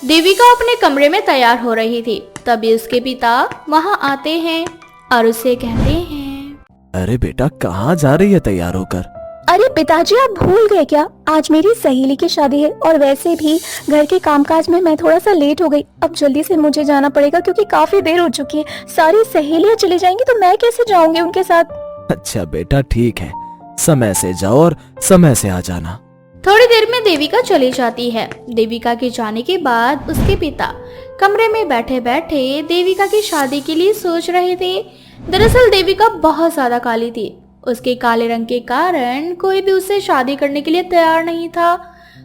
देविका अपने कमरे में तैयार हो रही थी, तभी उसके पिता वहां आते हैं और उसे कहते हैं, अरे बेटा, कहाँ जा रही है तैयार होकर? अरे पिताजी, आप भूल गए क्या? आज मेरी सहेली की शादी है और वैसे भी घर के कामकाज में मैं थोड़ा सा लेट हो गई। अब जल्दी से मुझे जाना पड़ेगा क्योंकि काफी देर हो चुकी है। सारी सहेलियां चली जाएंगी तो मैं कैसे जाऊंगी उनके साथ? अच्छा बेटा, ठीक है, समय से जाओ और समय से आ जाना। थोड़ी देर में देविका चली जाती है। देविका के जाने के बाद उसके पिता कमरे में बैठे बैठे देविका की शादी के लिए सोच रहे थे। दरअसल देविका बहुत ज्यादा काली थी। उसके काले रंग के कारण कोई भी उससे शादी करने के लिए तैयार नहीं था।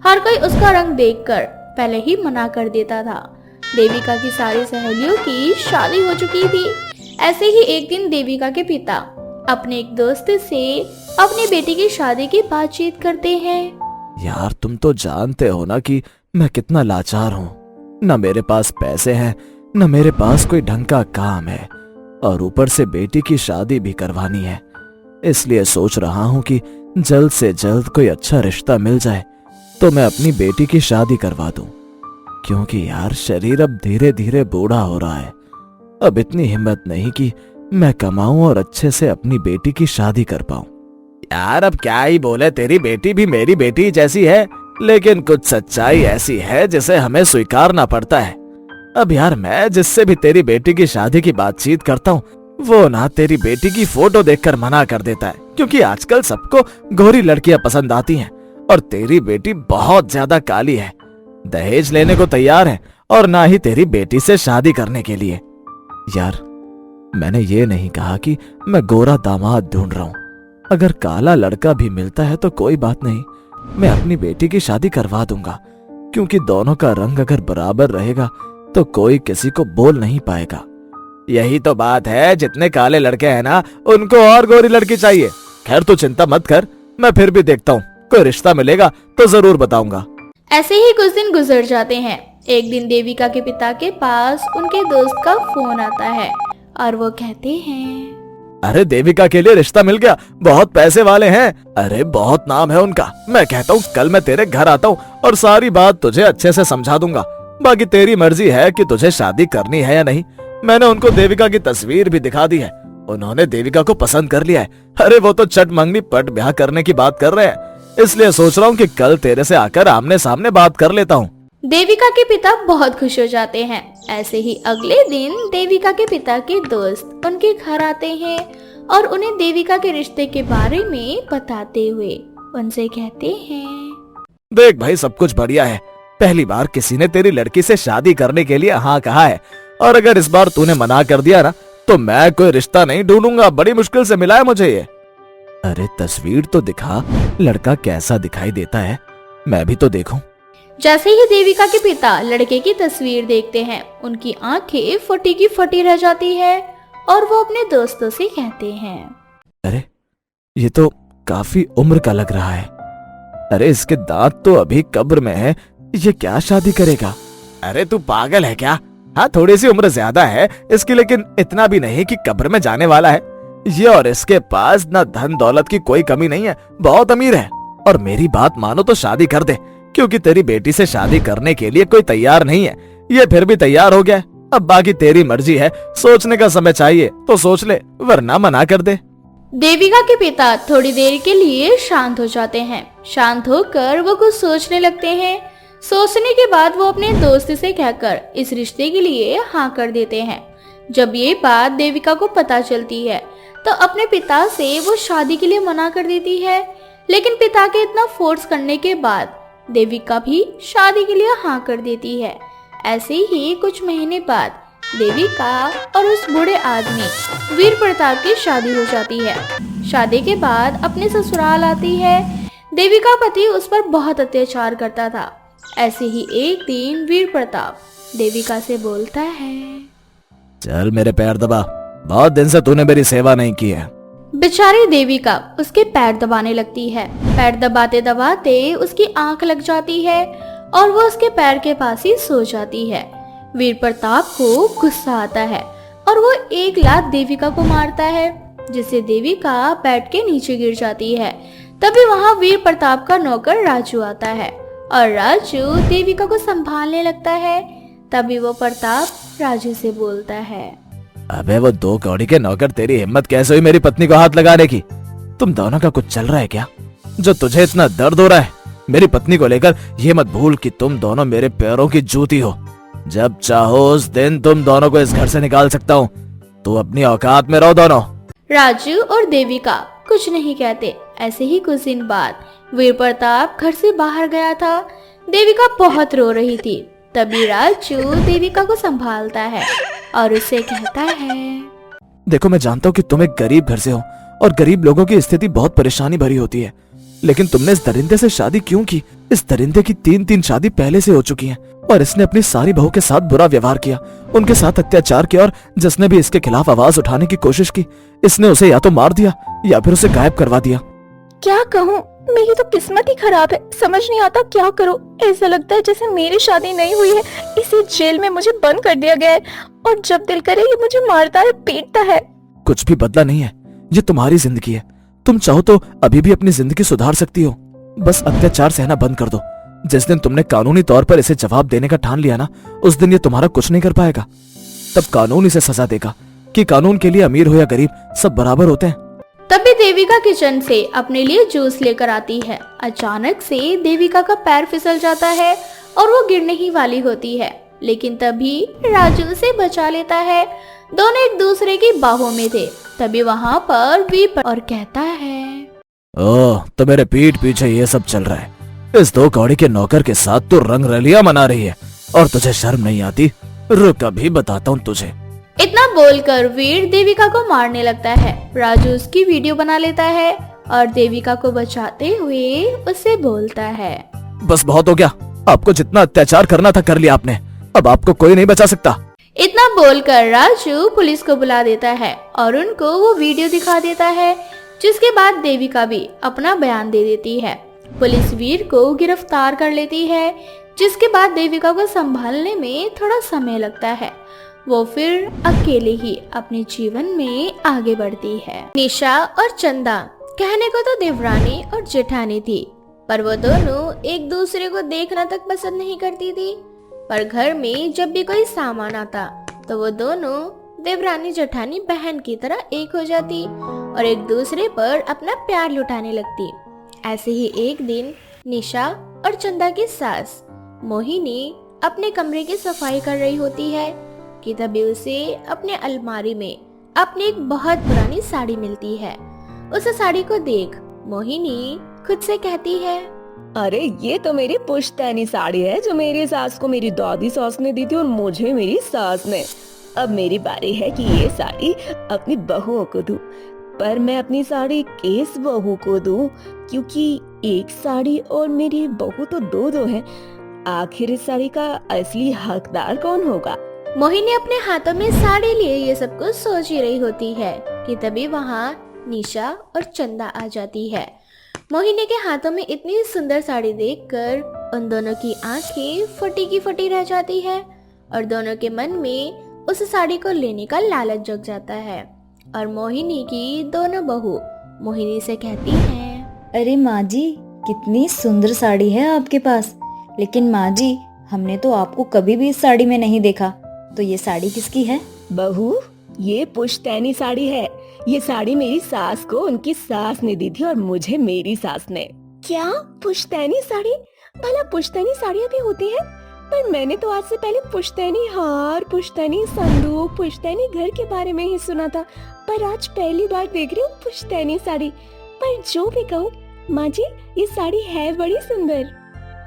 हर कोई उसका रंग देखकर पहले ही मना कर देता था। देविका की सारी सहेलियों की शादी हो चुकी थी। ऐसे ही एक दिन देविका के पिता अपने एक दोस्त से अपनी बेटी की शादी की बातचीत करते हैं। यार, तुम तो जानते हो ना कि मैं कितना लाचार हूँ। न मेरे पास पैसे हैं, न मेरे पास कोई ढंग का काम है, और ऊपर से बेटी की शादी भी करवानी है। इसलिए सोच रहा हूँ कि जल्द से जल्द कोई अच्छा रिश्ता मिल जाए तो मैं अपनी बेटी की शादी करवा दूं। क्योंकि यार, शरीर अब धीरे धीरे बूढ़ा हो रहा है। अब इतनी हिम्मत नहीं कि मैं कमाऊं और अच्छे से अपनी बेटी की शादी कर पाऊं। यार, अब क्या ही बोले, तेरी बेटी भी मेरी बेटी जैसी है, लेकिन कुछ सच्चाई ऐसी है जिसे हमें स्वीकारना पड़ता है। अब यार, मैं जिससे भी तेरी बेटी की शादी की बातचीत करता हूँ, वो ना तेरी बेटी की फोटो देखकर मना कर देता है, क्योंकि आजकल सबको गोरी लड़कियां पसंद आती हैं और तेरी बेटी बहुत ज्यादा काली है। दहेज लेने को तैयार है और ना ही तेरी बेटी से शादी करने के लिए। यार, मैंने ये नहीं कहा कि मैं गोरा दामाद ढूंढ रहा हूँ। अगर काला लड़का भी मिलता है तो कोई बात नहीं, मैं अपनी बेटी की शादी करवा दूंगा, क्योंकि दोनों का रंग अगर बराबर रहेगा तो कोई किसी को बोल नहीं पाएगा। यही तो बात है, जितने काले लड़के हैं ना, उनको और गोरी लड़की चाहिए। खैर, तू चिंता मत कर, मैं फिर भी देखता हूँ, कोई रिश्ता मिलेगा तो जरूर बताऊंगा। ऐसे ही कुछ दिन गुजर जाते हैं। एक दिन देविका के पिता के पास उनके दोस्त का फोन आता है और वो कहते हैं, अरे देविका के लिए रिश्ता मिल गया, बहुत पैसे वाले हैं, अरे बहुत नाम है उनका। मैं कहता हूँ कल मैं तेरे घर आता हूँ और सारी बात तुझे अच्छे से समझा दूंगा। बाकी तेरी मर्जी है कि तुझे शादी करनी है या नहीं। मैंने उनको देविका की तस्वीर भी दिखा दी है, उन्होंने देविका को पसंद कर लिया है। अरे वो तो चट मंगनी पट ब्याह करने की बात कर रहे हैं, इसलिए सोच रहा हूँ कि कल तेरे से आकर आमने सामने बात कर लेता हूँ। देविका के पिता बहुत खुश हो जाते हैं। ऐसे ही अगले दिन देविका के पिता के दोस्त उनके घर आते हैं और उन्हें देविका के रिश्ते के बारे में बताते हुए उनसे कहते हैं, देख भाई, सब कुछ बढ़िया है। पहली बार किसी ने तेरी लड़की से शादी करने के लिए हाँ कहा है, और अगर इस बार तूने मना कर दिया ना तो मैं कोई रिश्ता नहीं ढूंढूंगा। बड़ी मुश्किल से मिला है मुझे ये। अरे तस्वीर तो दिखा, लड़का कैसा दिखाई देता है, मैं भी तो देखूं। जैसे ही देविका के पिता लड़के की तस्वीर देखते हैं, उनकी आंखें फटी की फटी रह जाती है और वो अपने दोस्तों से कहते हैं, अरे ये तो काफी उम्र का लग रहा है। अरे इसके दांत तो अभी कब्र में है, ये क्या शादी करेगा? अरे तू पागल है क्या? हाँ, थोड़ी सी उम्र ज्यादा है इसकी, लेकिन इतना भी नहीं कि कब्र में जाने वाला है ये। और इसके पास ना धन दौलत की कोई कमी नहीं है, बहुत अमीर है। और मेरी बात मानो तो शादी कर दे, क्योंकि तेरी बेटी से शादी करने के लिए कोई तैयार नहीं है। ये फिर भी तैयार हो गया। अब बाकी तेरी मर्जी है, सोचने का समय चाहिए तो सोच ले, वरना मना कर दे। देविका के पिता थोड़ी देर के लिए शांत हो जाते हैं। शांत होकर वो कुछ सोचने लगते हैं। सोचने के बाद वो अपने दोस्त से कहकर इस रिश्ते के लिए हाँ कर देते हैं। जब ये बात देविका को पता चलती है तो अपने पिता से वो शादी के लिए मना कर देती है। लेकिन पिता के इतना फोर्स करने के बाद देविका भी शादी के लिए हाँ कर देती है। ऐसे ही कुछ महीने बाद देविका और उस बूढ़े आदमी वीर प्रताप की शादी हो जाती है। शादी के बाद अपने ससुराल आती है। देविका पति उस पर बहुत अत्याचार करता था। ऐसे ही एक दिन वीर प्रताप देविका से बोलता है, चल मेरे पैर दबा, बहुत दिन से तूने मेरी सेवा नहीं की है। बेचारी देविका उसके पैर दबाने लगती है। पैर दबाते दबाते उसकी आंख लग जाती है और वो उसके पैर के पास ही सो जाती है। वीर प्रताप को गुस्सा आता है और वो एक लात देविका को मारता है, जिससे देविका बेड के नीचे गिर जाती है। तभी वहाँ वीर प्रताप का नौकर राजू आता है और राजू देविका को संभालने लगता है। तभी वो प्रताप राजू से बोलता है, अबे वो 2 कौड़ी के नौकर, तेरी हिम्मत कैसे हुई मेरी पत्नी को हाथ लगाने की? तुम दोनों का कुछ चल रहा है क्या, जो तुझे इतना दर्द हो रहा है मेरी पत्नी को लेकर? ये मत भूल कि तुम दोनों मेरे पैरों की जूती हो। जब चाहो उस दिन तुम दोनों को इस घर से निकाल सकता हूँ। तू अपनी औकात में रहो दोनों। राजू और देविका कुछ नहीं कहते। ऐसे ही कुछ दिन बाद वीर प्रताप घर से बाहर गया था। देविका बहुत रो रही थी। तभी राजू देविका को संभालता है और उससे कहता है, देखो, मैं जानता हूँ कि तुम एक गरीब घर से हो और गरीब लोगों की स्थिति बहुत परेशानी भरी होती है, लेकिन तुमने इस दरिंदे से शादी क्यों की? इस दरिंदे की 3 शादी पहले से हो चुकी हैं और इसने अपनी सारी बहू के साथ बुरा व्यवहार किया, उनके साथ अत्याचार किया और जिसने भी इसके खिलाफ आवाज उठाने की कोशिश की, इसने उसे या तो मार दिया या फिर उसे गायब करवा दिया। क्या कहूँ, मेरी तो किस्मत ही खराब है। समझ नहीं आता क्या करूँ। ऐसा लगता है जैसे मेरी शादी नहीं हुई है, इसी जेल में मुझे बंद कर दिया गया है और जब दिल करे ये मुझे मारता है, पीटता है। कुछ भी बदला नहीं है, ये तुम्हारी जिंदगी है। तुम चाहो तो अभी भी अपनी जिंदगी सुधार सकती हो। बस अत्याचार सहना बंद कर दो। जिस दिन तुमने कानूनी तौर पर इसे जवाब देने का ठान लिया ना, उस दिन ये तुम्हारा कुछ नहीं कर पाएगा। तब कानून इसे सजा देगा कि कानून के लिए अमीर हो या गरीब, सब बराबर होते हैं। तभी देविका किचन से अपने लिए जूस लेकर आती है। अचानक से देविका का पैर फिसल जाता है और वो गिरने ही वाली होती है, लेकिन तभी राजू उसे बचा लेता है। दोनों एक दूसरे की बाहों में थे। तभी वहाँ पर वीर और कहता है, ओह, तो मेरे पीठ पीछे ये सब चल रहा है। इस 2 कौड़ी के नौकर के साथ तू रंग रलियां मना रही है और तुझे शर्म नहीं आती? रुक, अभी बताता हूँ तुझे। इतना बोलकर वीर देविका को मारने लगता है। राजू उसकी वीडियो बना लेता है और देविका को बचाते हुए उसे बोलता है, बस बहुत हो गया, आपको जितना अत्याचार करना था कर लिया आपने, अब आपको कोई नहीं बचा सकता। इतना बोलकर राजू पुलिस को बुला देता है और उनको वो वीडियो दिखा देता है, जिसके बाद देविका भी अपना बयान दे देती है। पुलिस वीर को गिरफ्तार कर लेती है, जिसके बाद देविका को संभालने में थोड़ा समय लगता है। वो फिर अकेले ही अपने जीवन में आगे बढ़ती है। निशा और चंदा कहने को तो देवरानी और जेठानी थी, पर वो दोनों एक दूसरे को देखना तक पसंद नहीं करती थी। पर घर में जब भी कोई सामान आता तो वो दोनों देवरानी जेठानी बहन की तरह एक हो जाती और एक दूसरे पर अपना प्यार लुटाने लगती। ऐसे ही एक दिन निशा और चंदा की सास मोहिनी अपने कमरे की सफाई कर रही होती है कि तभी उसे अपने अलमारी में अपनी एक बहुत पुरानी साड़ी मिलती है। उस साड़ी को देख मोहिनी खुद से कहती है, अरे ये तो मेरी पुश्तैनी साड़ी है जो मेरी सास को मेरी दादी सास ने दी थी और मुझे मेरी सास ने। अब मेरी बारी है कि ये साड़ी अपनी बहुओं को दूं, पर मैं अपनी साड़ी किस बहू को दूं, क्योंकि एक साड़ी और मेरी बहू तो दो हैं। आखिर इस साड़ी का असली हकदार कौन होगा? मोहिनी अपने हाथों में साड़ी लिए ये सब कुछ सोच ही रही होती है कि तभी वहाँ निशा और चंदा आ जाती है। मोहिनी के हाथों में इतनी सुंदर साड़ी देखकर उन दोनों की आंखें फटी की फटी रह जाती है और दोनों के मन में उस साड़ी को लेने का लालच जग जाता है। और मोहिनी की दोनों बहू मोहिनी से कहती हैं, अरे माँ जी, कितनी सुंदर साड़ी है आपके पास, लेकिन माँ जी हमने तो आपको कभी भी इस साड़ी में नहीं देखा, तो ये साड़ी किसकी है? बहू, ये पुश्तैनी साड़ी है। ये साड़ी मेरी सास को उनकी सास ने दी थी और मुझे मेरी सास ने। क्या पुश्तैनी साड़ी? भला पुश्तैनी साड़ियाँ भी होती हैं? पर मैंने तो आज से पहले पुश्तैनी हार, पुश्तैनी संदूक, पुश्तैनी घर के बारे में ही सुना था, पर आज पहली बार देख रही हूँ पुश्तैनी साड़ी। पर जो भी कहूँ माँ जी, ये साड़ी है बड़ी सुंदर।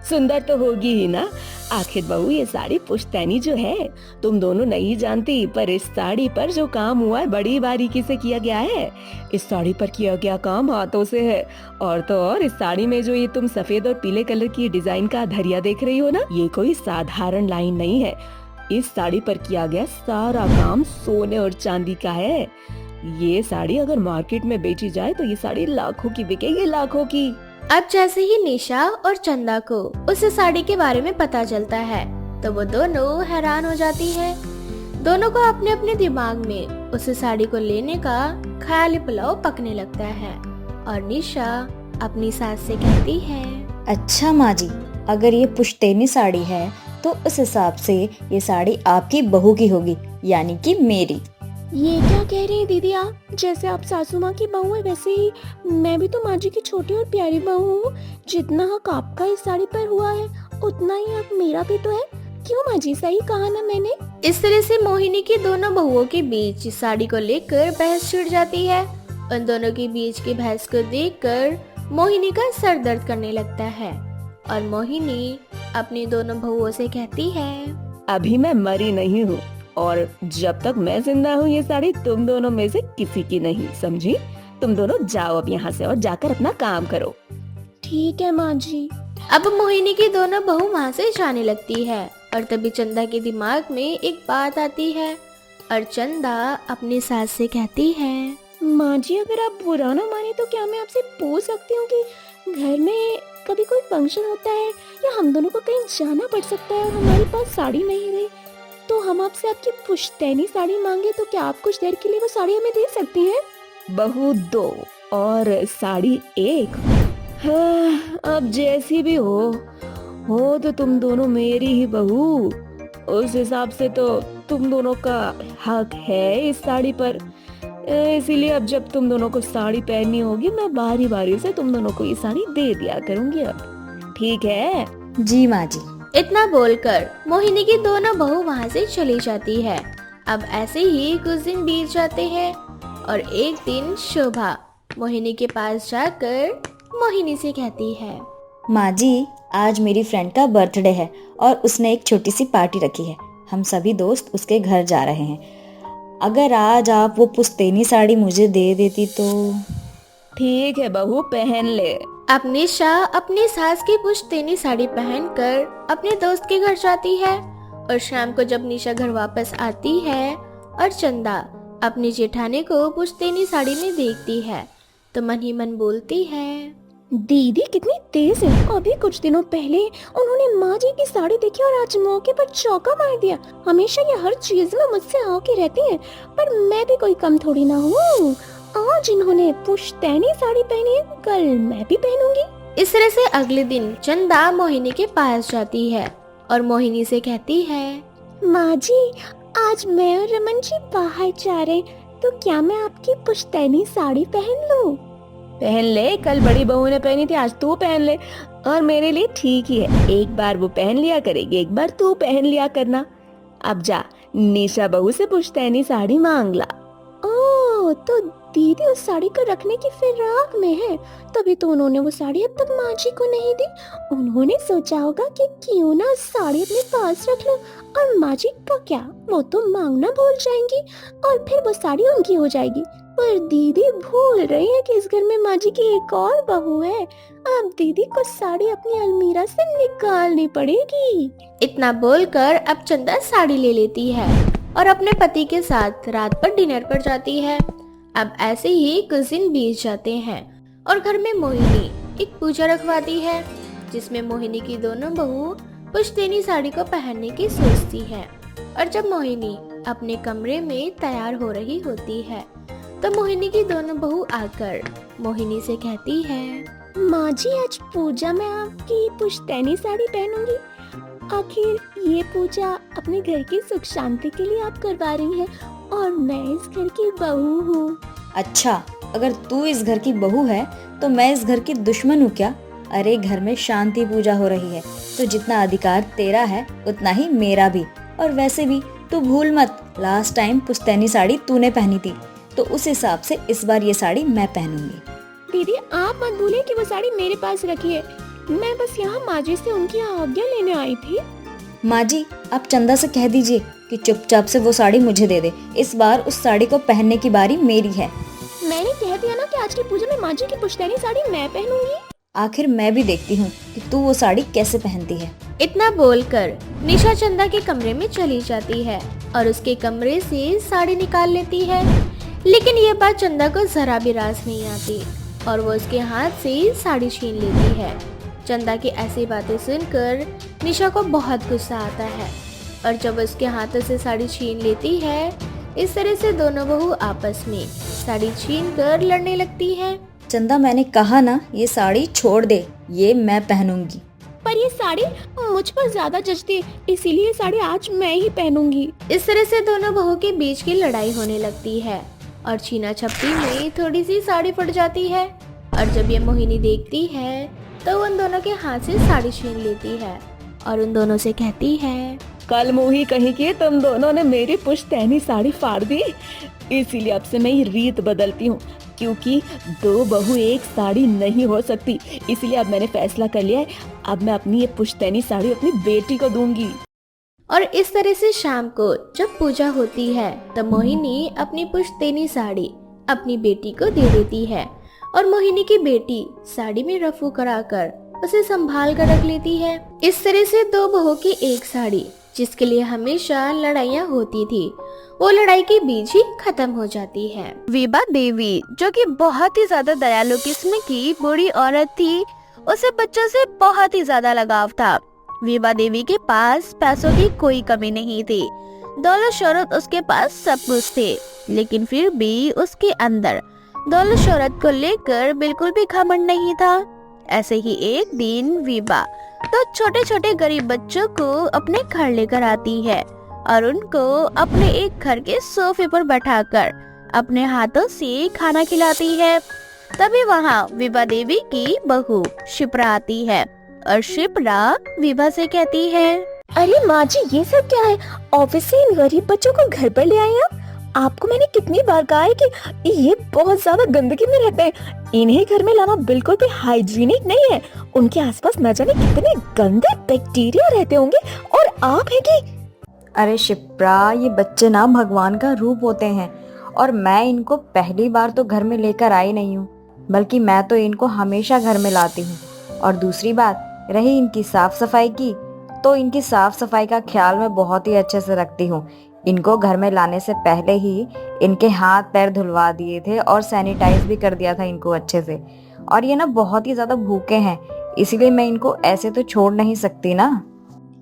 सुंदर तो होगी ही ना, आखिर बहू ये साड़ी पुश्तैनी जो है तुम दोनों नहीं जानती, पर इस साड़ी पर जो काम हुआ है बड़ी बारीकी से किया गया है। इस साड़ी पर किया गया काम हाथों से है। और तो और इस साड़ी में जो ये तुम सफेद और पीले कलर की डिजाइन का धरिया देख रही हो ना, ये कोई साधारण लाइन नहीं है। इस साड़ी पर किया गया सारा काम सोने और चांदी का है। ये साड़ी अगर मार्केट में बेची जाए तो ये साड़ी लाखों की बिकेगी, लाखों की। अब जैसे ही निशा और चंदा को उस साड़ी के बारे में पता चलता है तो वो दोनों हैरान हो जाती है। दोनों को अपने अपने दिमाग में उस साड़ी को लेने का ख्याली पुलाव पकने लगता है और निशा अपनी सास से कहती है, अच्छा माँ जी, अगर ये पुश्तैनी साड़ी है तो उस हिसाब से ये साड़ी आपकी बहू की होगी, यानी कि मेरी। ये क्या कह रही हैं दीदी आप? जैसे आप सासू माँ की बहू है वैसे ही मैं भी तो माँ जी की छोटी और प्यारी बहू हूँ। जितना हक आपका इस साड़ी पर हुआ है उतना ही हक मेरा भी तो है। क्यों माँ जी, सही कहा ना मैंने? इस तरह से मोहिनी की दोनों बहुओं के बीच इस साड़ी को लेकर बहस छिड़ जाती है। उन दोनों के बीच की बहस को देखकर मोहिनी का सर दर्द करने लगता है और मोहिनी अपनी दोनों बहुओं से कहती है, अभी मैं मरी नहीं हूँ और जब तक मैं जिंदा हूँ ये साड़ी तुम दोनों में से किसी की नहीं, समझी? तुम दोनों जाओ अब यहाँ से और जाकर अपना काम करो। ठीक है माँ जी। अब मोहिनी की दोनों बहू वहाँ से जाने लगती है और तभी चंदा के दिमाग में एक बात आती है और चंदा अपनी सास से कहती है, माँ जी अगर आप बुरा ना माने तो क्या मैं आपसे पूछ सकती हूँ कि घर में कभी कोई फंक्शन होता है या हम दोनों को कहीं जाना पड़ सकता है और हमारे पास साड़ी नहीं रही तो हम आपसे आपकी पुश्तैनी साड़ी मांगे तो क्या आप कुछ देर के लिए वो साड़ी हमें दे सकती हैं? बहू 2 और साड़ी 1। हाँ, अब जैसी भी हो तो तुम दोनों मेरी ही बहू। उस हिसाब से तो तुम दोनों का हक है इस साड़ी पर। इसीलिए अब जब तुम दोनों को साड़ी पहननी होगी मैं बारी बारी से तुम दोनों को ये साड़ी दे दिया करूंगी अब, ठीक है? जी माँ जी। इतना बोलकर मोहिनी की दोनों बहू वहाँ से चली जाती है। अब ऐसे ही कुछ दिन बीत जाते हैं और एक दिन शोभा मोहिनी के पास जाकर मोहिनी से कहती है, माँ जी आज मेरी फ्रेंड का बर्थडे है और उसने एक छोटी सी पार्टी रखी है। हम सभी दोस्त उसके घर जा रहे हैं। अगर आज आप वो पुश्तैनी साड़ी मुझे दे देती तो। ठीक है बहू, पहन ले। अब निशा अपनी सास की पुश्तैनी साड़ी पहनकर अपने दोस्त के घर जाती है और शाम को जब निशा घर वापस आती है और चंदा अपनी जेठानी को पुश्तैनी साड़ी में देखती है तो मन ही मन बोलती है, दीदी कितनी तेज है। अभी कुछ दिनों पहले उन्होंने माँ जी की साड़ी देखी और आज मौके पर चौका मार दिया। हमेशा ये हर चीज में मुझसे आके रहती हैं, पर मैं भी कोई कम थोड़ी ना हूँ। आज इन्होंने पुश्तैनी साड़ी पहनी है, कल मैं भी पहनूंगी। इस तरह से अगले दिन चंदा मोहिनी के पास जाती है और मोहिनी से कहती है, माँ जी आज मैं और रमन जी बाहर जा रहे हैं तो क्या मैं आपकी पुश्तैनी साड़ी पहन लूं? पहन ले, कल बड़ी बहू ने पहनी थी आज तू पहन ले। और मेरे लिए ठीक ही है, एक बार वो पहन लिया करेगी, एक बार तू पहन लिया करना। अब जा निशा बहू से पुश्तैनी साड़ी मांग ला। ओह तो दीदी उस साड़ी को रखने की फिराक में है, तभी तो उन्होंने वो साड़ी अब तक माँ जी को नहीं दी। उन्होंने सोचा होगा कि क्यों ना साड़ी अपने पास रख लो और माँ जी का क्या, वो तो मांगना भूल जाएंगी और फिर वो साड़ी उनकी हो जाएगी। पर दीदी भूल रही है कि इस घर में माँ जी की एक और बहू है। अब दीदी को साड़ी अपनी अलमीरा से निकालनी पड़ेगी। इतना बोलकर अब चंदा साड़ी ले लेती है और अपने पति के साथ रात पर डिनर पर जाती है। अब ऐसे ही कुछ दिन बीत जाते हैं और घर में मोहिनी एक पूजा रखवाती है जिसमें मोहिनी की दोनों बहू पुश्तैनी साड़ी को पहनने की सोचती है। और जब मोहिनी अपने कमरे में तैयार हो रही होती है तो मोहिनी की दोनों बहू आकर मोहिनी से कहती है, माँ जी आज पूजा में आपकी पुश्तैनी साड़ी पहनूंगी। आखिर ये पूजा अपने घर की सुख शांति के लिए आप करवा रही हैं और मैं इस घर की बहू हूँ। अच्छा, अगर तू इस घर की बहू है तो मैं इस घर की दुश्मन हूँ क्या? अरे घर में शांति पूजा हो रही है तो जितना अधिकार तेरा है उतना ही मेरा भी। और वैसे भी तू भूल मत, लास्ट टाइम पुश्तैनी साड़ी तूने पहनी थी तो उस हिसाब से इस बार ये साड़ी मैं पहनूंगी। दीदी आप मत भूलिए कि वो साड़ी मेरे पास रखी है। मैं बस यहाँ माँ जी से उनकी आज्ञा लेने आई थी। माँ जी आप चंदा से कह दीजिए कि चुपचाप से वो साड़ी मुझे दे दे। इस बार उस साड़ी को पहनने की बारी मेरी है। मैंने कह दिया ना कि आज की पूजा में माँ जी की पुश्तैनी साड़ी मैं पहनूंगी। आखिर मैं भी देखती हूँ कि तू वो साड़ी कैसे पहनती है। इतना बोलकर निशा चंदा के कमरे में चली जाती है और उसके कमरे से साड़ी निकाल लेती है। लेकिन ये बात चंदा को जरा भी रास नहीं आती और वो उसके हाथ से साड़ी छीन लेती है। चंदा की ऐसी बातें सुनकर निशा को बहुत गुस्सा आता है और जब उसके हाथों से साड़ी छीन लेती है इस तरह से दोनों बहू आपस में साड़ी छीन कर लड़ने लगती हैं। चंदा मैंने कहा ना ये साड़ी छोड़ दे, ये मैं पहनूंगी। पर ये साड़ी मुझ पर ज्यादा जचती है, इसीलिए ये साड़ी आज मैं ही पहनूंगी। इस तरह से दोनों बहू के बीच की लड़ाई होने लगती है और छीना झपटी में थोड़ी सी साड़ी फट जाती है। और जब ये मोहिनी देखती है तो उन दोनों के हाथ से साड़ी छीन लेती है और उन दोनों से कहती है, कल मोही कहीं कि तुम दोनों ने मेरी पुश्तैनी साड़ी फाड़ दी, इसीलिए अब से मैं ये रीत बदलती हूँ, क्योंकि दो बहू एक साड़ी नहीं हो सकती। इसलिए अब मैंने फैसला कर लिया है, अब मैं अपनी ये पुश्तैनी साड़ी अपनी बेटी को दूंगी। और इस तरह से शाम को जब पूजा होती है तब मोहिनी अपनी पुश्तैनी साड़ी अपनी बेटी को दे देती है और मोहिनी की बेटी साड़ी में रफू कराकर उसे संभाल कर रख लेती है। इस तरह से दो बहू की एक साड़ी, जिसके लिए हमेशा लड़ाइयाँ होती थी, वो लड़ाई के बीच ही खत्म हो जाती है। विभा देवी, जो कि बहुत ही ज्यादा दयालु किस्म की बूढ़ी औरत थी, उसे बच्चों से बहुत ही ज्यादा लगाव था। विभा देवी के पास पैसों की कोई कमी नहीं थी, दौलत शोहरत उसके पास सब कुछ थे, लेकिन फिर भी उसके अंदर दौलत शोहरत को लेकर बिल्कुल भी घमंड नहीं था। ऐसे ही एक दिन विभा तो छोटे छोटे गरीब बच्चों को अपने घर लेकर आती है और उनको अपने एक घर के सोफे पर बैठाकर अपने हाथों से खाना खिलाती है। तभी वहाँ विभा देवी की बहू शिप्रा आती है और शिप्रा विभा से कहती है, अरे माँ जी, ये सब क्या है? ऑफिस से इन गरीब बच्चों को घर पर ले आए आप? आपको मैंने कितनी बार कहा है कि ये बहुत ज्यादा गंदगी में रहते हैं, इन्हें घर में लाना बिल्कुल भी हाइजीनिक नहीं है। उनके आसपास न जाने कितने गंदे बैक्टीरिया रहते होंगे, और आप है कि अरे शिप्रा, ये बच्चे ना भगवान का रूप होते हैं और मैं इनको पहली बार तो घर में लेकर आई नहीं हूँ, बल्कि मैं तो इनको हमेशा घर में लाती हूँ। और दूसरी बात रही इनकी साफ सफाई की, तो इनकी साफ सफाई का ख्याल मैं बहुत ही अच्छे से रखती हूँ। इनको घर में लाने से पहले ही इनके हाथ पैर धुलवा दिए थे और सैनिटाइज भी कर दिया था इनको अच्छे से। और ये ना बहुत ही ज्यादा भूखे हैं, इसीलिए मैं इनको ऐसे तो छोड़ नहीं सकती ना।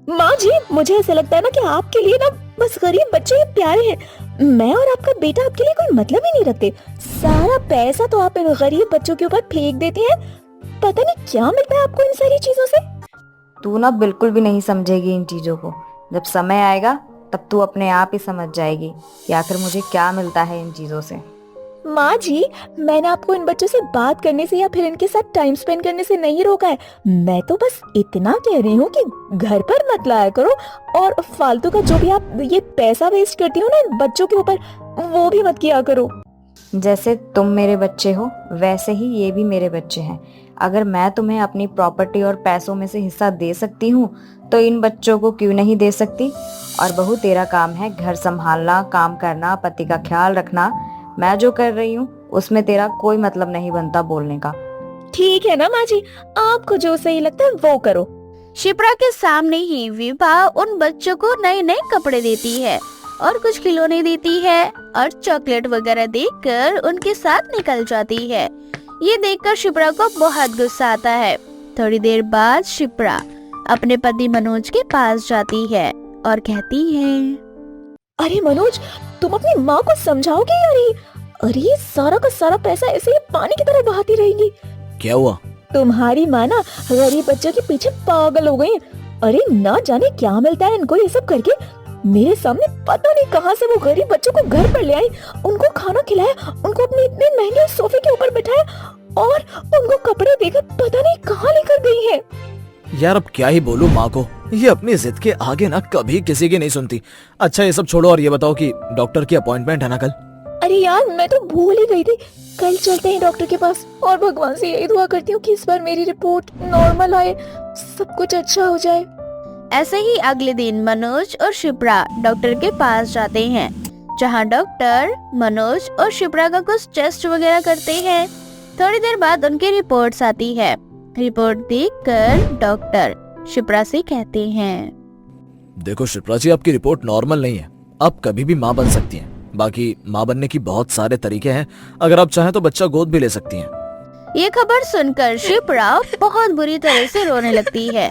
माँ जी, मुझे ऐसा लगता है ना कि आपके लिए ना बस गरीब बच्चे ही प्यारे हैं। मैं और आपका बेटा आपके लिए कोई मतलब ही नहीं रखते। सारा पैसा तो आप इन गरीब बच्चों के ऊपर फेंक देते हैं। पता नहीं क्या मिलता है आपको इन सारी चीजों से। तू ना बिल्कुल भी नहीं समझेगी इन चीजों को। जब समय आएगा तब तू अपने आप ही समझ जाएगी कि आखिर मुझे क्या मिलता है इन चीजों से। माँ जी, मैंने आपको इन बच्चों से बात करने से या फिर इनके साथ टाइम स्पेंड करने से नहीं रोका है। मैं तो बस इतना कह रही हूँ कि घर पर मत लाया करो, और फालतू का जो भी आप ये पैसा वेस्ट करती हो ना इन बच्चों के ऊपर, वो भी मत किया करो। जैसे तुम मेरे बच्चे हो, वैसे ही ये भी मेरे बच्चे हैं। अगर मैं तुम्हें अपनी प्रॉपर्टी और पैसों में से हिस्सा दे सकती हूँ, तो इन बच्चों को क्यों नहीं दे सकती। और बहू, तेरा काम है घर संभालना, काम करना, पति का ख्याल रखना। मैं जो कर रही हूँ उसमें तेरा कोई मतलब नहीं बनता बोलने का। ठीक है ना माँ जी, आपको जो सही लगता है वो करो। शिप्रा के सामने ही विभा उन बच्चों को नए नए कपड़े देती है और कुछ खिलौने देती है और चॉकलेट वगैरह देकर उनके साथ निकल जाती है। ये देखकर शिप्रा को बहुत गुस्सा आता है। थोड़ी देर बाद शिप्रा अपने पति मनोज के पास जाती है और कहती है, अरे मनोज, तुम अपनी माँ को समझाओगे या नहीं? अरे ये सारा का सारा पैसा ऐसे ही पानी की तरह बहाती रहेगी। क्या हुआ? तुम्हारी माँ ना गरीब बच्चों के पीछे पागल हो गई है। अरे ना जाने क्या मिलता है इनको ये सब करके। मेरे सामने पता नहीं कहाँ से वो गरीब बच्चों को घर पर ले आई, उनको खाना खिलाया, उनको अपने इतने महंगे सोफे के ऊपर बिठाया और उनको कपड़े देकर पता नहीं कहाँ लेकर गई है। यार अब क्या ही बोलूं माँ को, ये अपनी जिद के आगे ना कभी किसी की नहीं सुनती। अच्छा ये सब छोड़ो और ये बताओ कि डॉक्टर की अपॉइंटमेंट है ना कल? अरे यार, मैं तो भूल ही गई थी। कल चलते हैं डॉक्टर के पास, और भगवान से यही दुआ करती हूँ कि इस बार मेरी रिपोर्ट नॉर्मल आए, सब कुछ अच्छा हो जाए। ऐसे ही अगले दिन मनोज और शिप्रा डॉक्टर के पास जाते हैं, जहां डॉक्टर मनोज और शिप्रा का कुछ टेस्ट वगैरह करते हैं। थोड़ी देर बाद उनकी रिपोर्ट्स आती है। रिपोर्ट देखकर डॉक्टर शिप्रा से कहते हैं, देखो शिप्रा जी, आपकी रिपोर्ट नॉर्मल नहीं है। आप कभी भी माँ बन सकती हैं। बाकी माँ बनने की बहुत सारे तरीके हैं, अगर आप चाहें तो बच्चा गोद भी ले सकती हैं। ये खबर सुनकर शिप्रा बहुत बुरी तरह से रोने लगती है।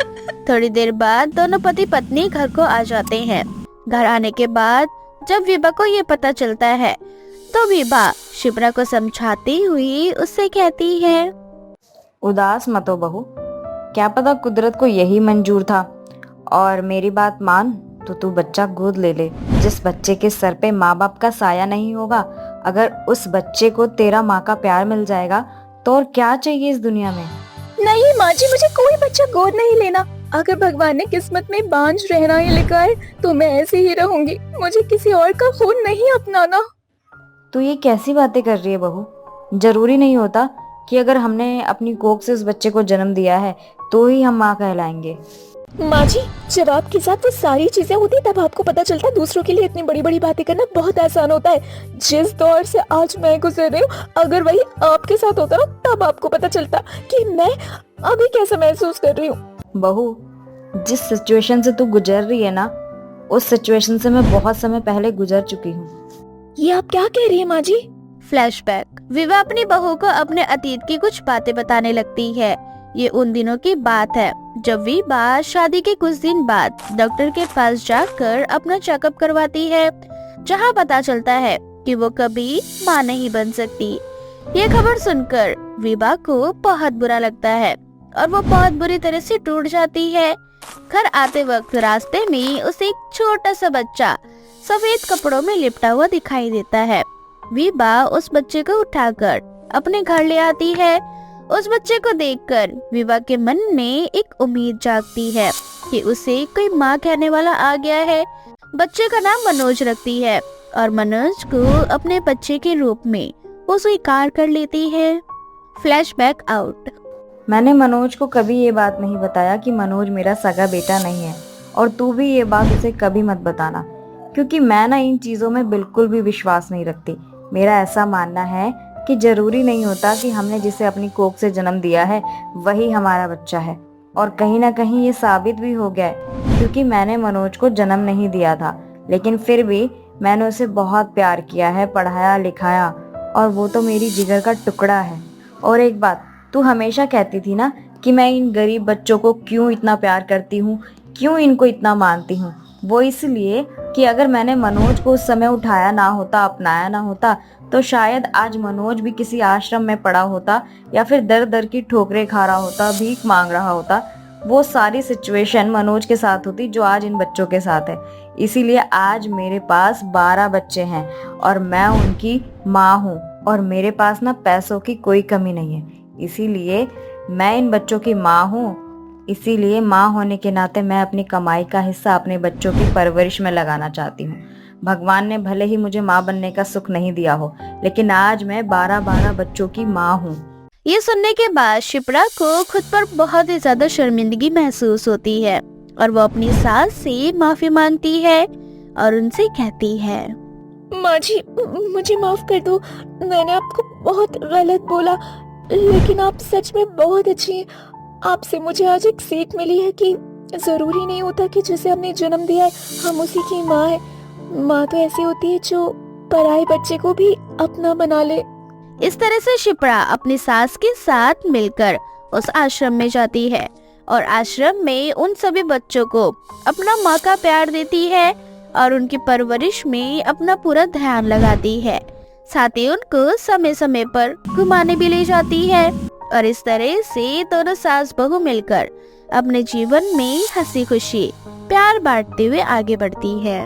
थोड़ी देर बाद दोनों पति पत्नी घर को आ जाते हैं। घर आने के बाद जब विभा को ये पता चलता है तो विभा शिप्रा को समझाती हुई उससे कहती है, उदास मत हो बहू, क्या पता कुदरत को यही मंजूर था। और मेरी बात मान तो तू बच्चा गोद ले ले। जिस बच्चे के सर पे माँ बाप का साया नहीं होगा, अगर उस बच्चे को तेरा माँ का प्यार मिल जाएगा तो और क्या चाहिए इस दुनिया में। नहीं माँ जी, मुझे कोई बच्चा गोद नहीं लेना। अगर भगवान ने किस्मत में बांझ रहना ही लिखा है तो मैं ऐसे ही रहूंगी। मुझे किसी और का खून नहीं अपनाना। तू ये कैसी बातें कर रही है बहू। जरूरी नहीं होता कि अगर हमने अपनी कोख से उस बच्चे को जन्म दिया है तो ही हम माँ कहलाएंगे। माँ जी, जब आपके साथ वो सारी चीजें होती तब आपको पता चलता है दूसरों के लिए इतनी बड़ी बड़ी बातें करना बहुत आसान होता है। जिस दौर से आज मैं गुजर रही हूँ, अगर वही आपके साथ होता ना तब आपको पता चलता कि मैं अभी कैसा महसूस कर रही हूँ। बहू, जिस सिचुएशन से तू गुजर रही है ना, उस सिचुएशन से मैं बहुत समय पहले गुजर चुकी हूँ। ये आप क्या कह रही है माँ जी? फ्लैशबैक। विवाह अपनी बहू को अपने अतीत की कुछ बातें बताने लगती है। ये उन दिनों की बात है जब विवाह शादी के कुछ दिन बाद डॉक्टर के पास जाकर अपना चेकअप करवाती है, जहां पता चलता है कि वो कभी मां नहीं बन सकती। ये खबर सुनकर विवाह को बहुत बुरा लगता है और वो बहुत बुरी तरह से टूट जाती है। घर आते वक्त रास्ते में उसे एक छोटा सा बच्चा सफेद कपड़ों में लिपटा हुआ दिखाई देता है। विवाह उस बच्चे को उठाकर अपने घर ले आती है। उस बच्चे को देखकर विवाह के मन में एक उम्मीद जागती है कि उसे कोई माँ कहने वाला आ गया है। बच्चे का नाम मनोज रखती है और मनोज को अपने बच्चे के रूप में वो स्वीकार कर लेती है। Flashback out. मैंने मनोज को कभी ये बात नहीं बताया कि मनोज मेरा सगा बेटा नहीं है, और तू भी ये बात उसे कभी मत बताना, क्योंकि मैं ना इन चीजों में बिल्कुल भी विश्वास नहीं रखती। मेरा ऐसा मानना है कि जरूरी नहीं होता कि हमने जिसे अपनी कोख से जन्म दिया है वही हमारा बच्चा है। और कहीं ना कहीं ये साबित भी हो गया है, क्योंकि मैंने मनोज को जन्म नहीं दिया था, लेकिन फिर भी मैंने उसे बहुत प्यार किया है, पढ़ाया लिखाया, और वो तो मेरी जिगर का टुकड़ा है। और एक बात, तू हमेशा कहती थी ना कि मैं इन गरीब बच्चों को क्यों इतना प्यार करती हूँ, क्यों इनको इतना मानती हूँ। वो इसलिए कि अगर मैंने मनोज को उस समय उठाया ना होता, अपनाया ना होता, तो शायद आज मनोज भी किसी आश्रम में पड़ा होता या फिर दर दर की ठोकरें खा रहा होता, भीख मांग रहा होता। वो सारी सिचुएशन मनोज के साथ होती जो आज इन बच्चों के साथ है। इसीलिए आज मेरे पास 12 बच्चे हैं और मैं उनकी माँ हूँ, और मेरे पास ना पैसों की कोई कमी नहीं है। इसीलिए मैं इन बच्चों की माँ हूँ। इसीलिए माँ होने के नाते मैं अपनी कमाई का हिस्सा अपने बच्चों की परवरिश में लगाना चाहती हूँ। भगवान ने भले ही मुझे माँ बनने का सुख नहीं दिया हो, लेकिन आज मैं 12 बच्चों की माँ हूँ। ये सुनने के बाद शिप्रा को खुद पर बहुत ही ज्यादा शर्मिंदगी महसूस होती है और वो अपनी सास से माफी मांगती है और उनसे कहती है, माँ जी, मुझे माफ कर दो। मैंने आपको बहुत गलत बोला, लेकिन आप सच में बहुत अच्छी हैं। आपसे मुझे आज एक सीख मिली है कि जरूरी नहीं होता कि जिसे हमने जन्म दिया है हम उसी की माँ है। माँ तो ऐसी होती है जो पराये बच्चे को भी अपना बना ले। इस तरह से शिप्रा अपनी सास के साथ मिलकर उस आश्रम में जाती है और आश्रम में उन सभी बच्चों को अपना माँ का प्यार देती है और उनकी परवरिश में अपना पूरा ध्यान लगाती है। साथ ही उनको समय समय पर घुमाने भी ले जाती है और इस तरह से दोनों सास बहू मिलकर अपने जीवन में हंसी खुशी प्यार बांटते हुए आगे बढ़ती है।